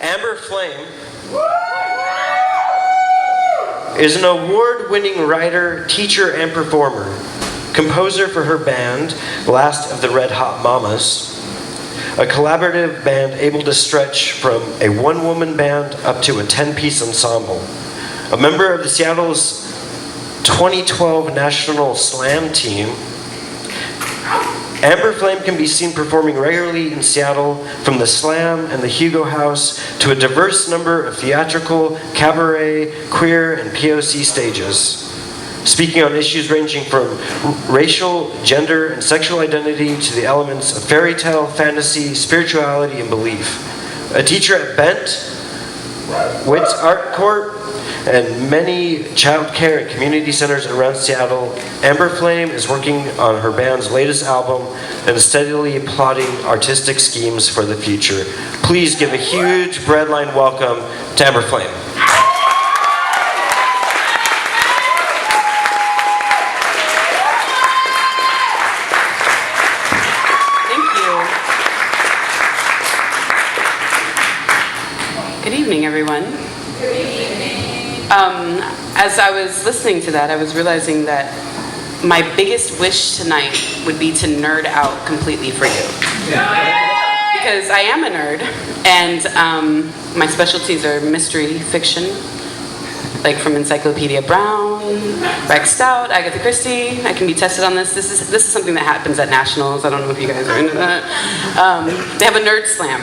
Amber Flame is an award-winning writer, teacher, and performer. Composer for her band, Last of the Red Hot Mamas, a collaborative band able to stretch from a one-woman band up to a 10-piece ensemble. A member of the Seattle's 2012 National Slam team, Amber Flame can be seen performing regularly in Seattle, from the Slam and the Hugo House to a diverse number of theatrical, cabaret, queer, and POC stages. Speaking on issues ranging from racial, gender, and sexual identity to the elements of fairy tale, fantasy, spirituality, and belief. A teacher at Bent, Wits Art Court, and many child care and community centers around Seattle, Amber Flame is working on her band's latest album and steadily plotting artistic schemes for the future. Please give a huge breadline welcome to Amber Flame. Good evening, everyone. Good evening. As I was listening to that, I was realizing that my biggest wish tonight would be to nerd out completely for you. Because I am a nerd, and my specialties are mystery fiction, like from Encyclopedia Brown, Rex Stout, Agatha Christie. I can be tested on this. This is something that happens at Nationals. I don't know if you guys are into that. They have a nerd slam.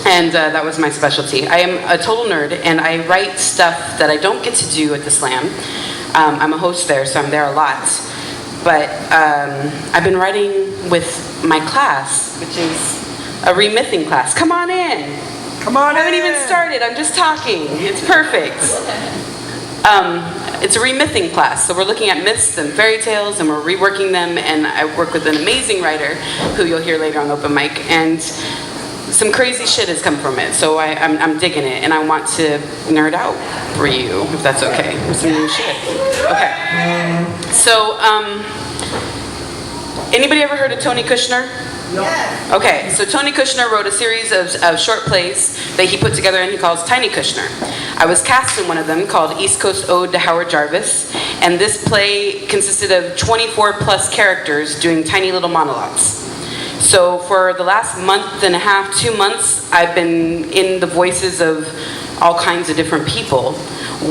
And that was my specialty. I am a total nerd, and I write stuff that I don't get to do at the Slam. I'm a host there, so I'm there a lot. But I've been writing with my class, which is a remything class. Come on in. Come on in. I haven't even started. I'm just talking. It's perfect. It's a remything class, so we're looking at myths and fairy tales, and we're reworking them. And I work with an amazing writer, who you'll hear later on open mic. And some crazy shit has come from it, so I'm digging it, and I want to nerd out for you, if that's okay, with some new shit. Okay. So, anybody ever heard of Tony Kushner? Yes. Okay, so Tony Kushner wrote a series of short plays that he put together and he calls Tiny Kushner. I was cast in one of them called East Coast Ode to Howard Jarvis, and this play consisted of 24 plus characters doing tiny little monologues. So for the last month and a half, 2 months, I've been in the voices of all kinds of different people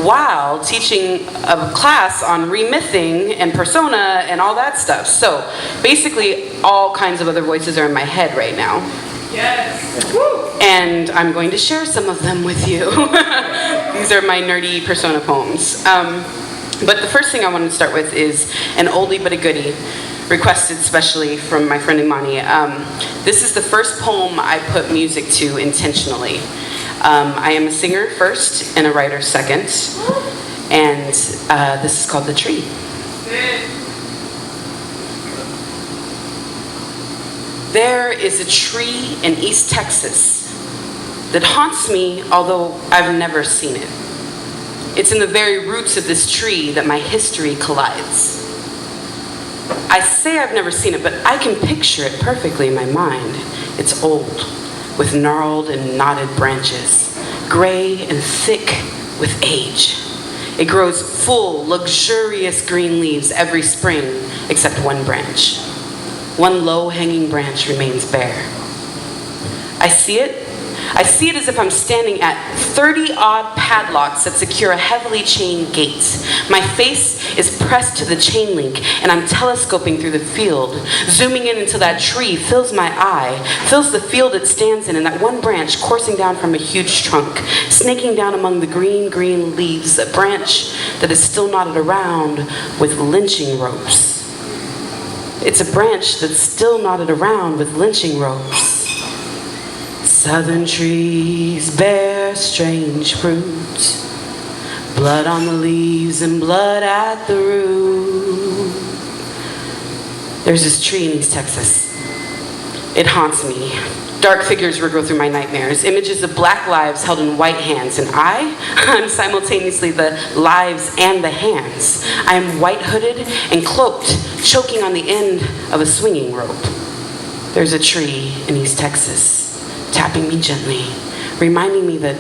while teaching a class on remything and persona and all that stuff. So basically, all kinds of other voices are in my head right now. Yes. And I'm going to share some of them with you. These are my nerdy persona poems. But the first thing I want to start with is an oldie but a goodie, requested specially from my friend Imani. This is the first poem I put music to intentionally. I am a singer first and a writer second. And this is called The Tree. There is a tree in East Texas that haunts me, although I've never seen it. It's in the very roots of this tree that my history collides. I say I've never seen it, but I can picture it perfectly in my mind. It's old, with gnarled and knotted branches, gray and thick with age. It grows full, luxurious green leaves every spring, except one branch. One low-hanging branch remains bare. I see it as if I'm standing at 30-odd padlocks that secure a heavily chained gate. My face is pressed to the chain link, and I'm telescoping through the field, zooming in until that tree fills my eye, fills the field it stands in, and that one branch coursing down from a huge trunk, snaking down among the green leaves, a branch that is still knotted around with lynching ropes. It's a branch that's still knotted around with lynching ropes. Southern trees bear strange fruit, blood on the leaves and blood at the root. There's this tree in East Texas. It haunts me. Dark figures wriggle through my nightmares, images of black lives held in white hands, and I'm simultaneously the lives and the hands. I am white-hooded and cloaked, choking on the end of a swinging rope. There's a tree in East Texas, tapping me gently, reminding me that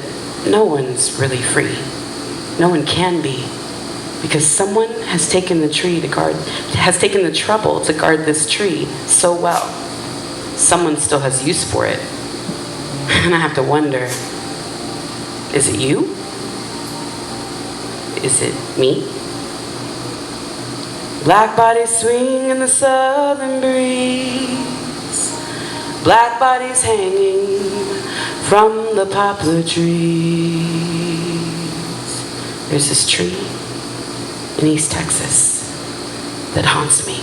no one's really free. No one can be, because someone has taken the trouble to guard this tree so well. Someone still has use for it. And I have to wonder, is it you? Is it me? Black bodies swing in the southern breeze. Black bodies hanging from the poplar trees. There's this tree in East Texas that haunts me.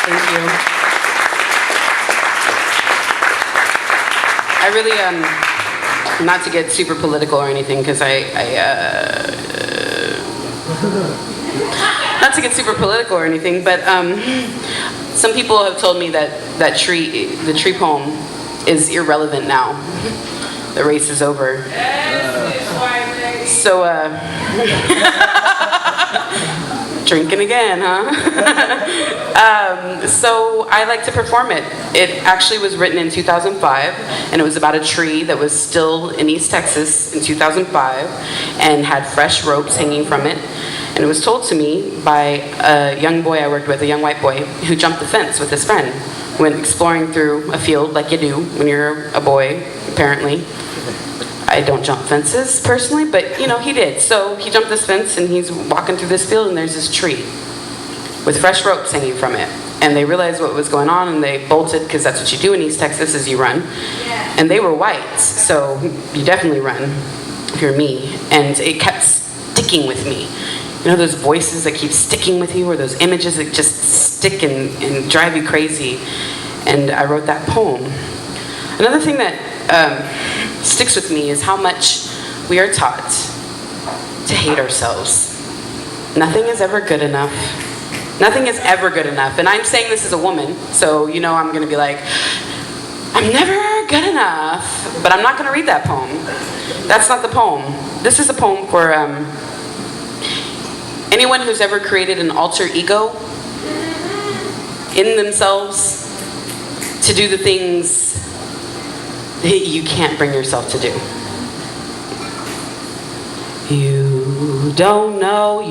Thank you. I really, not to get super political or anything, because not to get super political or anything, but some people have told me that the tree poem is irrelevant now. The race is over. So, drinking again, huh? So I like to perform it. It actually was written in 2005, and it was about a tree that was still in East Texas in 2005 and had fresh ropes hanging from it. And it was told to me by a young boy I worked with, a young white boy, who jumped the fence with his friend. Went exploring through a field like you do when you're a boy, apparently. I don't jump fences personally, but you know, he did. So he jumped this fence and he's walking through this field and there's this tree with fresh ropes hanging from it. And they realized what was going on and they bolted, because that's what you do in East Texas, is you run. And they were whites, so you definitely run if you're me. And it kept sticking with me. You know those voices that keep sticking with you, or those images that just stick and drive you crazy? And I wrote that poem. Another thing that sticks with me is how much we are taught to hate ourselves. Nothing is ever good enough. Nothing is ever good enough. And I'm saying this as a woman, so you know I'm going to be like, I'm never good enough. But I'm not going to read that poem. That's not the poem. This is a poem for anyone who's ever created an alter ego in themselves to do the things that you can't bring yourself to do. You don't know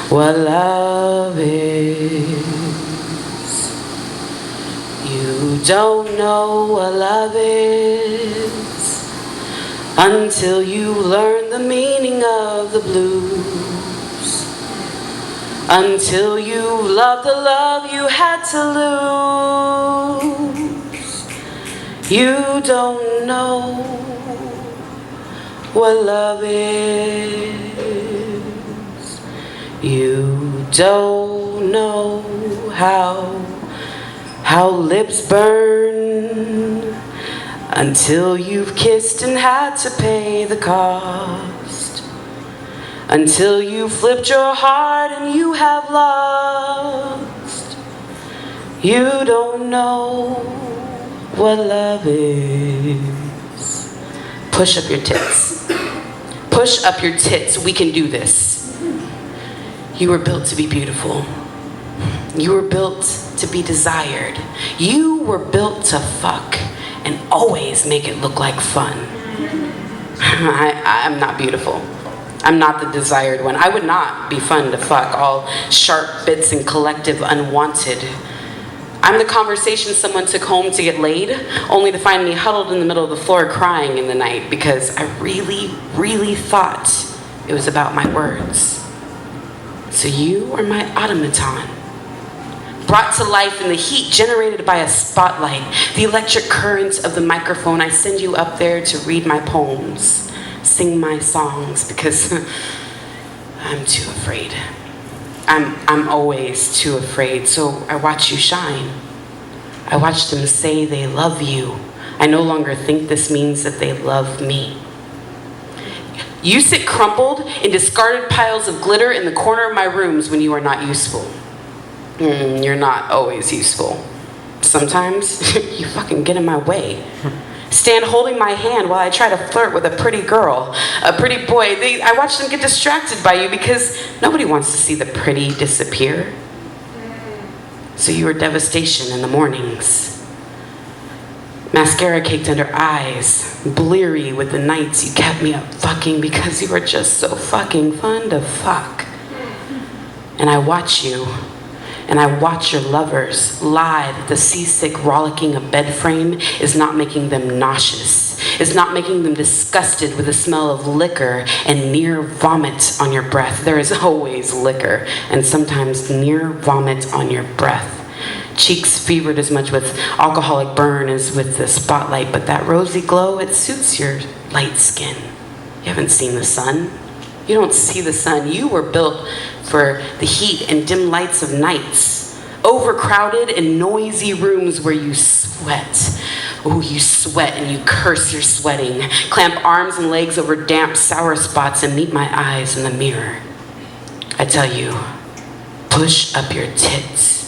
what love is. You don't know what love is until you learn the meaning of the blues. Until you love the love you had to lose. You don't know what love is. You don't know how lips burn until you've kissed and had to pay the cost. Until you flipped your heart and you have lost. You don't know what love is. Push up your tits. Push up your tits. We can do this. You were built to be beautiful. You were built to be desired. You were built to fuck and always make it look like fun. I'm not beautiful. I'm not the desired one. I would not be fun to fuck, all sharp bits and collective unwanted. I'm the conversation someone took home to get laid, only to find me huddled in the middle of the floor crying in the night because I really, really thought it was about my words. So you are my automaton, brought to life in the heat generated by a spotlight, the electric currents of the microphone. I send you up there to read my poems, sing my songs, because I'm too afraid. I'm always too afraid, so I watch you shine. I watch them say they love you. I no longer think this means that they love me. You sit crumpled in discarded piles of glitter in the corner of my rooms when you are not useful. You're not always useful. Sometimes you fucking get in my way. Stand holding my hand while I try to flirt with a pretty girl, a pretty boy. I watch them get distracted by you because nobody wants to see the pretty disappear. so you were devastation in the mornings. Mascara caked under eyes, bleary with the nights you kept me up fucking because you were just so fucking fun to fuck. And I watch you, and I watch your lovers lie that the seasick rollicking of bed frame is not making them nauseous, is not making them disgusted with the smell of liquor and near vomit on your breath. There is always liquor, and sometimes near vomit on your breath. Cheeks fevered as much with alcoholic burn as with the spotlight, but that rosy glow, it suits your light skin. You haven't seen the sun. You don't see the sun. You were built for the heat and dim lights of nights. Overcrowded and noisy rooms where you sweat. Oh, you sweat and you curse your sweating. Clamp arms and legs over damp, sour spots and meet my eyes in the mirror. I tell you, push up your tits.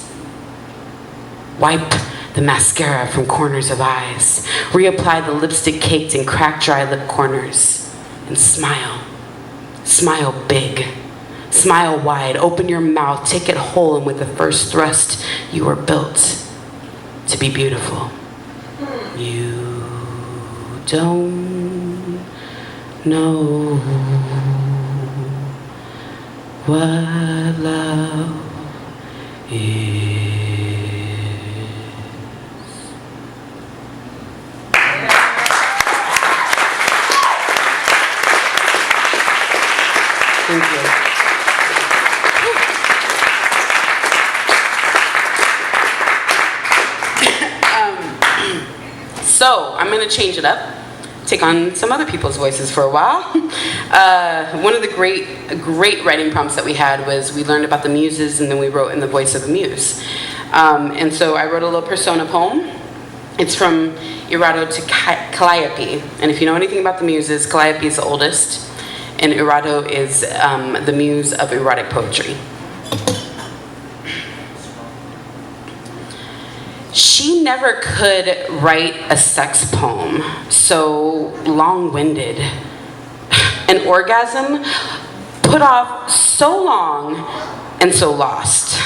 Wipe the mascara from corners of eyes. Reapply the lipstick caked in cracked dry lip corners. And smile. Smile big. Smile wide. Open your mouth. Take it whole, and with the first thrust, you were built to be beautiful. You don't know what love is. Thank you. So I'm going to change it up, take on some other people's voices for a while. One of the great writing prompts that we had was we learned about the muses and then we wrote in the voice of a muse. And so I wrote a little persona poem. It's from Erato to Calliope. And if you know anything about the muses, Calliope is the oldest, and Erato is the muse of erotic poetry. She never could write a sex poem so long-winded. An orgasm put off so long and so lost.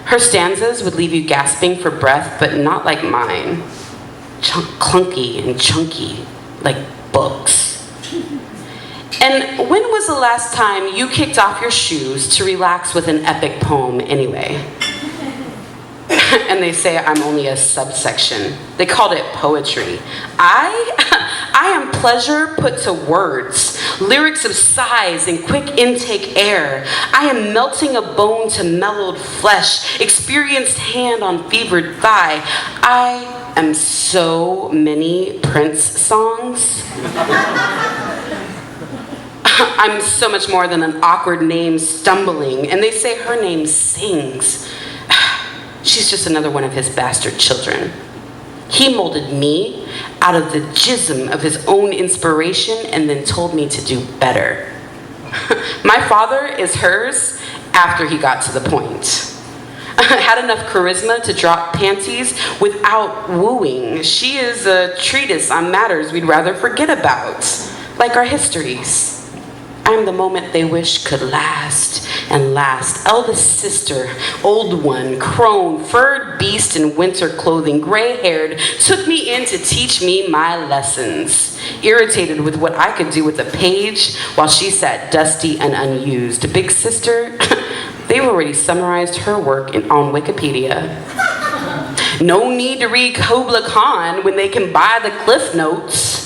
Her stanzas would leave you gasping for breath, but not like mine. Clunky and chunky, like books. And when was the last time you kicked off your shoes to relax with an epic poem anyway? And they say I'm only a subsection. They called it poetry. I am pleasure put to words, lyrics of sighs and quick intake air. I am melting a bone to mellowed flesh, experienced hand on fevered thigh. I am so many Prince songs. I'm so much more than an awkward name stumbling, and they say her name sings. She's just another one of his bastard children. He molded me out of the jism of his own inspiration and then told me to do better. My father is hers after he got to the point. Had enough charisma to drop panties without wooing. She is a treatise on matters we'd rather forget about, like our histories. I'm the moment they wish could last and last. Eldest sister, old one, crone, furred beast in winter clothing, gray-haired, took me in to teach me my lessons. Irritated with what I could do with a page while she sat dusty and unused. Big sister, they've already summarized her work on Wikipedia. No need to read Kubla Khan when they can buy the Cliff Notes.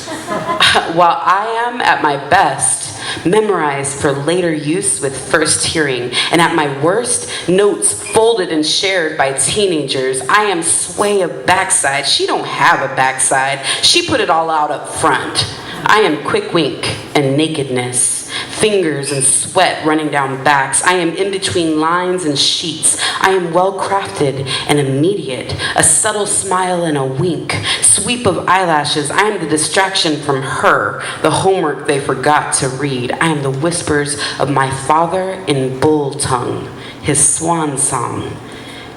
While I am at my best, memorized for later use with first hearing, and at my worst, notes folded and shared by teenagers. I am sway of backside. She don't have a backside. She put it all out up front. I am quick wink and nakedness, fingers and sweat running down backs. I am in between lines and sheets. I am well crafted and immediate, a subtle smile and a wink, sweep of eyelashes. I am the distraction from her, the homework they forgot to read. I am the whispers of my father in bull tongue, his swan song.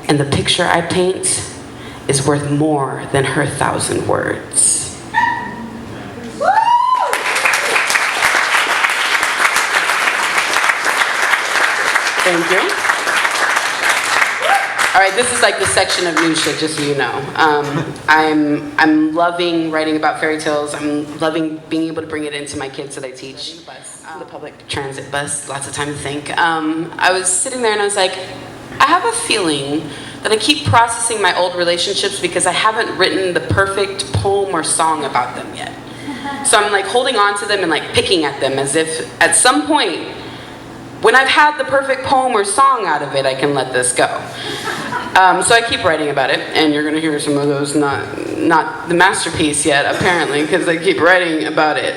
And the picture I paint is worth more than her 1,000 words. Thank you. All right, this is like the section of new shit, just so you know. I'm loving writing about fairy tales. I'm loving being able to bring it into my kids that I teach. The public transit bus, lots of time to think. I was sitting there and I was like, I have a feeling that I keep processing my old relationships because I haven't written the perfect poem or song about them yet. So I'm like holding on to them and like picking at them as if at some point, when I've had the perfect poem or song out of it, I can let this go. So I keep writing about it, and you're gonna hear some of those, not the masterpiece yet, apparently, because I keep writing about it.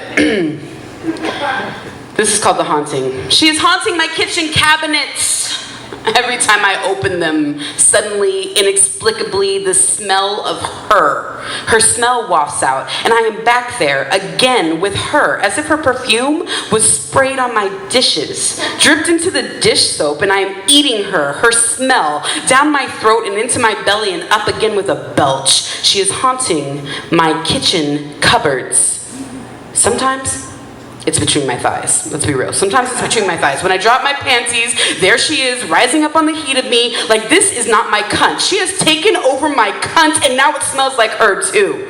This is called The Haunting. She is haunting my kitchen cabinets. Every time I open them, suddenly, inexplicably, the smell of her smell wafts out, and I am back there again with her, as if her perfume was sprayed on my dishes, dripped into the dish soap, and I am eating her smell, down my throat and into my belly and up again with a belch. She is haunting my kitchen cupboards. Sometimes, it's between my thighs. Let's be real. Sometimes it's between my thighs. When I drop my panties, there she is, rising up on the heat of me, like this is not my cunt. She has taken over my cunt, and now it smells like her too.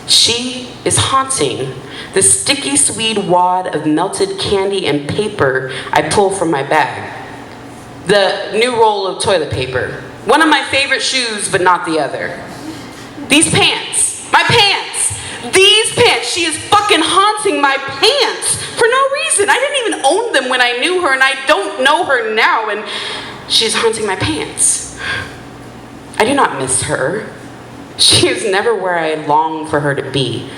She is haunting the sticky Swede wad of melted candy and paper I pull from my bag. The new roll of toilet paper. One of my favorite shoes, but not the other. These pants. My pants. These pants, she is fucking haunting my pants for no reason. I didn't even own them when I knew her, and I don't know her now, and she's haunting my pants. I do not miss her. She is never where I long for her to be.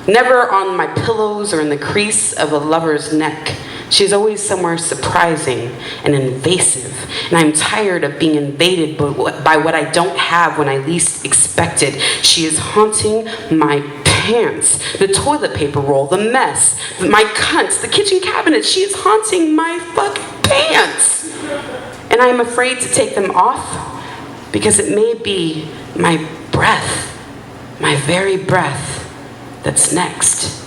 Never on my pillows or in the crease of a lover's neck. She's always somewhere surprising and invasive, and I'm tired of being invaded by what I don't have when I least expect it. She is haunting my pants, the toilet paper roll, the mess, my cunts, the kitchen cabinet. She is haunting my fucking pants. And I'm afraid to take them off because it may be my breath, my very breath that's next.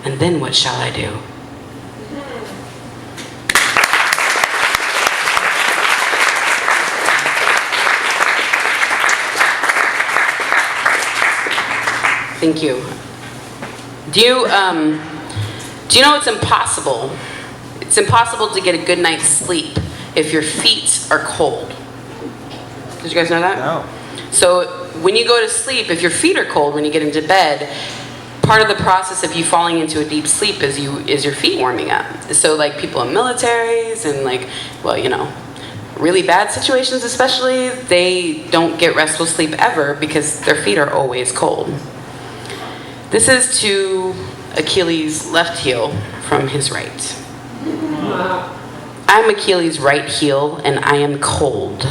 And then what shall I do? Thank you. Do you know it's impossible? It's impossible to get a good night's sleep if your feet are cold. Did you guys know that? No. So when you go to sleep, if your feet are cold when you get into bed, part of the process of you falling into a deep sleep is your feet warming up. So like people in militaries and like, well, you know, really bad situations especially, they don't get restful sleep ever because their feet are always cold. This is to Achilles' left heel from his right. I'm Achilles' right heel, and I am cold.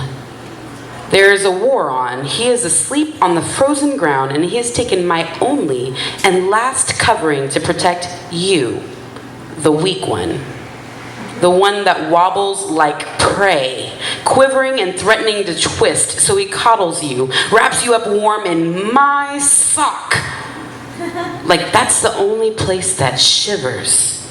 There is a war on. He is asleep on the frozen ground, and he has taken my only and last covering to protect you, the weak one. The one that wobbles like prey, quivering and threatening to twist, so he coddles you, wraps you up warm in my sock. Like that's the only place that shivers.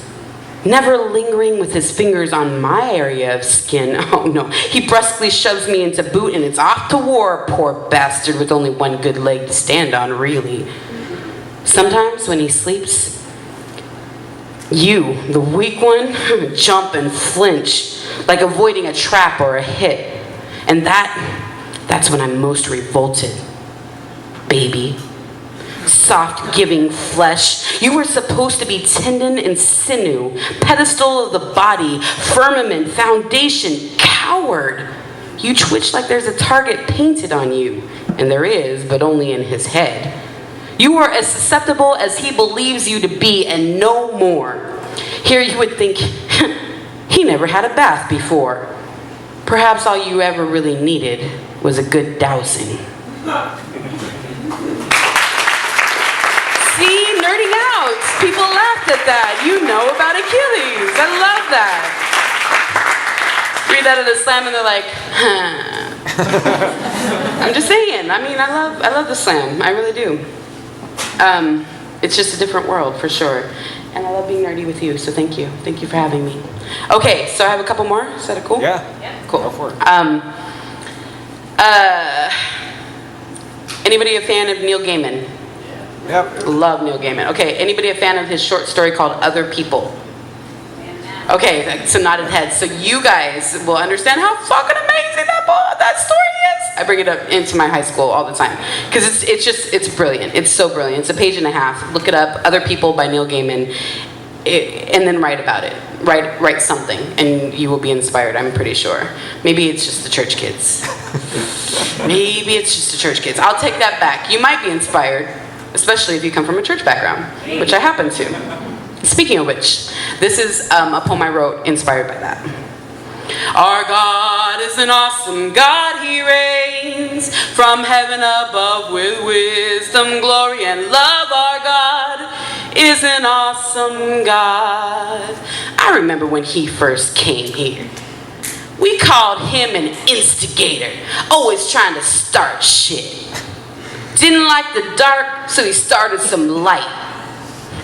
Never lingering with his fingers on my area of skin. Oh no, he brusquely shoves me into boot and it's off to war, poor bastard with only one good leg to stand on, really. Sometimes when he sleeps, you, the weak one, jump and flinch, like avoiding a trap or a hit. And that's when I'm most revolted, baby. Soft giving flesh. You were supposed to be tendon and sinew, pedestal of the body, firmament, foundation, coward. You twitch like there's a target painted on you, and there is, but only in his head. You are as susceptible as he believes you to be, and no more. Here you would think, he never had a bath before. Perhaps all you ever really needed was a good dousing. See, nerding out. People laughed at that. You know about Achilles. I love that. Read that at a slam and they're like, huh. I'm just saying. I mean, I love the slam. I really do. It's just a different world for sure. And I love being nerdy with you, so thank you. Thank you for having me. Okay, so I have a couple more. Is that cool? Yeah. Cool. Go for it. Anybody a fan of Neil Gaiman? Yep. Love Neil Gaiman. Okay, anybody a fan of his short story called Other People? Okay, so nodded heads. So you guys will understand how fucking amazing that story is. I bring it up into my high school all the time because it's brilliant. It's so brilliant. It's a page and a half. Look it up. Other People by Neil Gaiman, and then write about it. Write something, and you will be inspired. I'm pretty sure. Maybe it's just the church kids. Maybe it's just the church kids. I'll take that back. You might be inspired, especially if you come from a church background, which I happen to. Speaking of which, this is a poem I wrote inspired by that. Our God is an awesome God, He reigns from heaven above with wisdom, glory, and love. Our God is an awesome God. I remember when He first came here. We called Him an instigator, always trying to start shit. Didn't like the dark, so He started some light.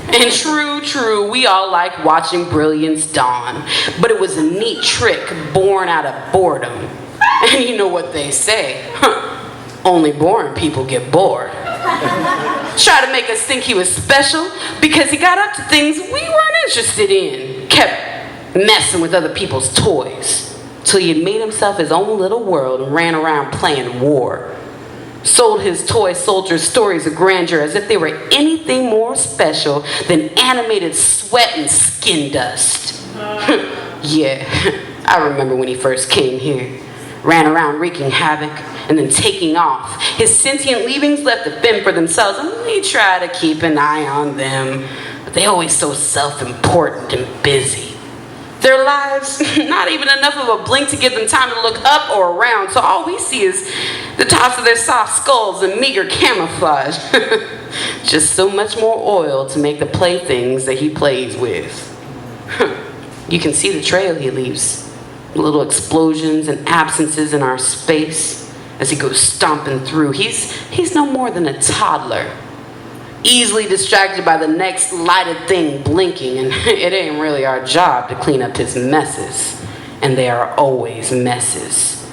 And true, we all like watching brilliance dawn. But it was a neat trick born out of boredom. And you know what they say, only boring people get bored. Try to make us think He was special because He got up to things we weren't interested in. Kept messing with other people's toys. Till He had made Himself His own little world and ran around playing war. Sold His toy soldiers stories of grandeur as if they were anything more special than animated sweat and skin dust. Yeah, I remember when He first came here. Ran around wreaking havoc and then taking off. His sentient leavings left to fend for themselves, and we try to keep an eye on them. But they always so self-important and busy. Their lives, not even enough of a blink to give them time to look up or around. So all we see is the tops of their soft skulls and meager camouflage. Just so much more oil to make the playthings that He plays with. You can see the trail He leaves. Little explosions and absences in our space as He goes stomping through. He's no more than a toddler. Easily distracted by the next lighted thing blinking, and it ain't really our job to clean up His messes. And they are always messes.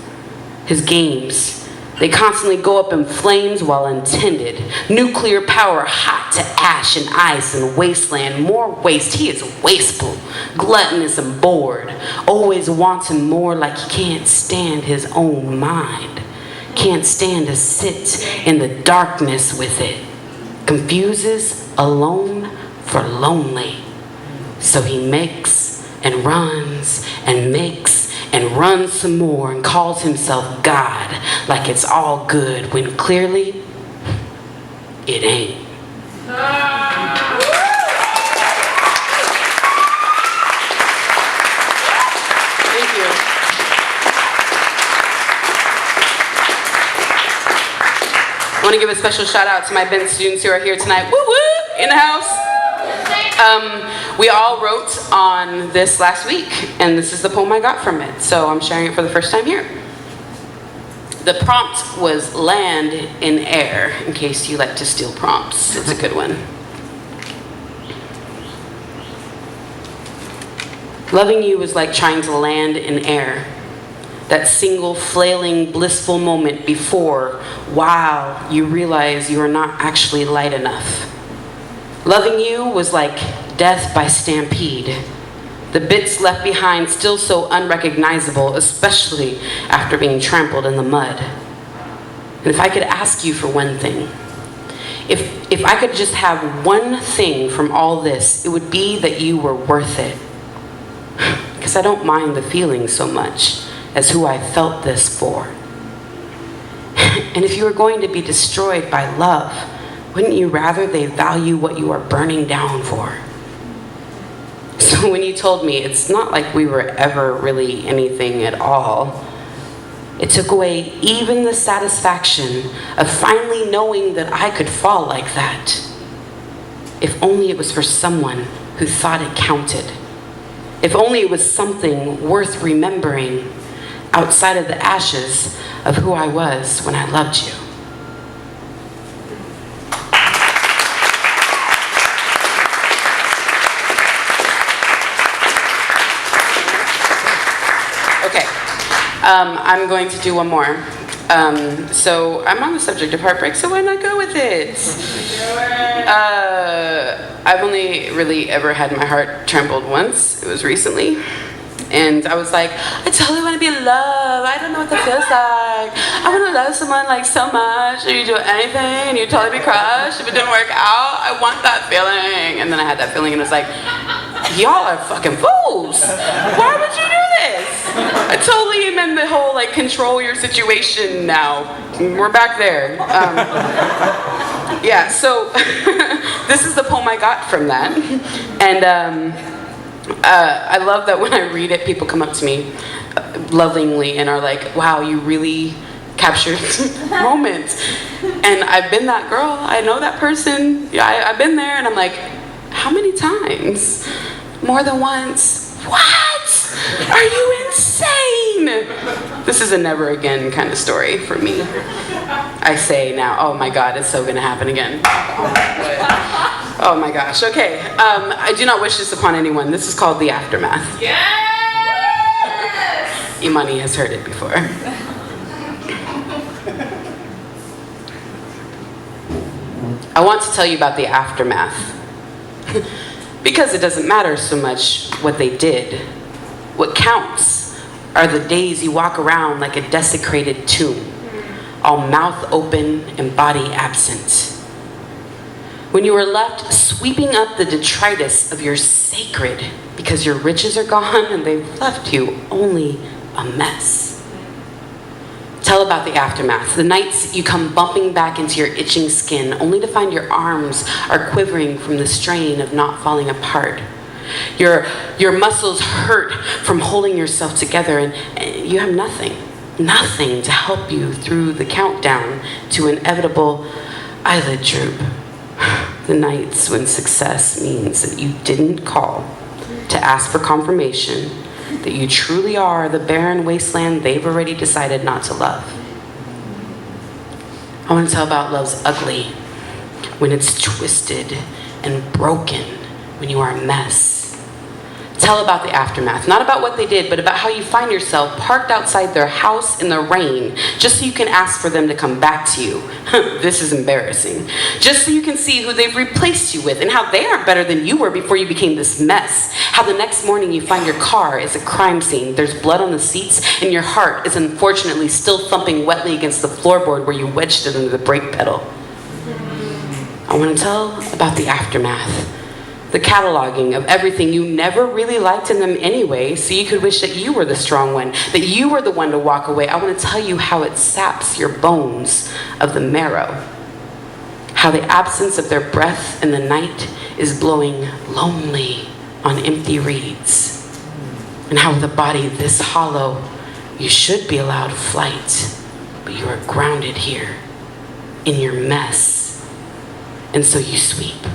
His games, they constantly go up in flames while intended. Nuclear power hot to ash and ice and wasteland. More waste, He is wasteful, gluttonous and bored. Always wanting more like He can't stand His own mind. Can't stand to sit in the darkness with it. Confuses alone for lonely. So He makes and runs and makes and runs some more and calls Himself God like it's all good when clearly it ain't. Thank you. I want to give a special shout out to my Ben students who are here tonight. Woo woo! In the house. We all wrote on this last week, and this is the poem I got from it. So I'm sharing it for the first time here. The prompt was land in air, in case you like to steal prompts. It's a good one. Loving you is like trying to land in air. That single flailing blissful moment before, wow, you realize you are not actually light enough. Loving you was like death by stampede. The bits left behind still so unrecognizable, especially after being trampled in the mud. And if I could ask you for one thing, if I could just have one thing from all this, it would be that you were worth it. Because I don't mind the feeling so much as who I felt this for. And if you were going to be destroyed by love, wouldn't you rather they value what you are burning down for? So when you told me it's not like we were ever really anything at all, it took away even the satisfaction of finally knowing that I could fall like that. If only it was for someone who thought it counted. If only it was something worth remembering outside of the ashes of who I was when I loved you. I'm going to do one more. So I'm on the subject of heartbreak, so why not go with it? I've only really ever had my heart trembled once. It was recently. And I was like, I totally want to be in love. I don't know what that feels like. I want to love someone like so much. Or you do anything and you totally be crushed. If it didn't work out, I want that feeling. And then I had that feeling and it was like, y'all are fucking fools. Why would you do this? I totally am in the whole like control your situation now. We're back there. Yeah, so this is the poem I got from that. And I love that when I read it, people come up to me lovingly and are like, wow, you really captured moments. And I've been that girl. I know that person. Yeah, I've been there. And I'm like, how many times? More than once. What? Are you insane? This is a never again kind of story for me. I say now, oh my God, it's so gonna happen again. Oh my gosh, okay. I do not wish this upon anyone. This is called The Aftermath. Yes! Imani has heard it before. I want to tell you about the aftermath. Because it doesn't matter so much what they did. What counts are the days you walk around like a desecrated tomb, all mouth open and body absent. When you are left sweeping up the detritus of your sacred because your riches are gone and they've left you only a mess. Tell about the aftermath. The nights you come bumping back into your itching skin only to find your arms are quivering from the strain of not falling apart. Your muscles hurt from holding yourself together and you have nothing to help you through the countdown to inevitable eyelid droop. The nights when success means that you didn't call to ask for confirmation that you truly are the barren wasteland they've already decided not to love. I want to tell about love's ugly, when it's twisted and broken, when you are a mess. Tell about the aftermath, not about what they did, but about how you find yourself parked outside their house in the rain just so you can ask for them to come back to you. This is embarrassing. Just so you can see who they've replaced you with and how they aren't better than you were before you became this mess. How the next morning you find your car is a crime scene, there's blood on the seats, and your heart is unfortunately still thumping wetly against the floorboard where you wedged it under the brake pedal. I want to tell about the aftermath. The cataloging of everything you never really liked in them anyway, so you could wish that you were the strong one, that you were the one to walk away. I want to tell you how it saps your bones of the marrow. How the absence of their breath in the night is blowing lonely on empty reeds. And how with a body this hollow, you should be allowed flight, but you are grounded here in your mess. And so you sweep.